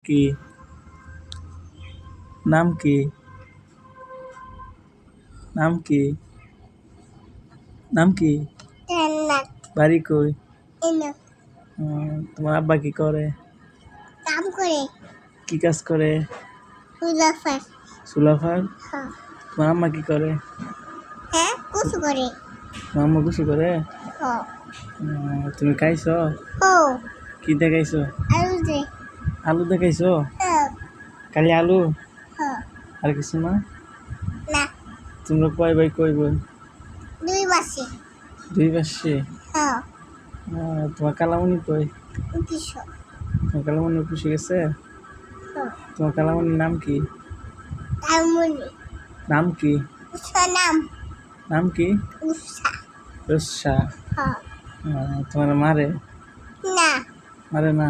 কি নাম কি? নাম কি? নাম কি? জান্নাত বাড়ি কই? এনো তোমার আব্বা কি করে? কাম করে কি কাজ করে? মুজাফার সুলাফার। হ্যাঁ তোমার আম্মা কি করে? হ্যাঁ কুসু করে তোমার আম্মা গোসল করে? হ্যাঁ তুমি খাইছো? ও কি দেখাইছো? আলু দে আলু দেখাইছো? হ্যাঁ খালি আলু হ্যাঁ আর কিছু না? না তোমরা কয় ভাই কয় বোন? দুই মাসে দুই পাশে। হ্যাঁ তোমার কালামণি কই? কিশো তোমার কালামণি পুষে গেছে? হ্যাঁ তোমার কালামণির নাম কি? তামুনি নাম কি? উষা নাম নাম কি? উষা রুষা। হ্যাঁ তোমার মারে? না মারে না?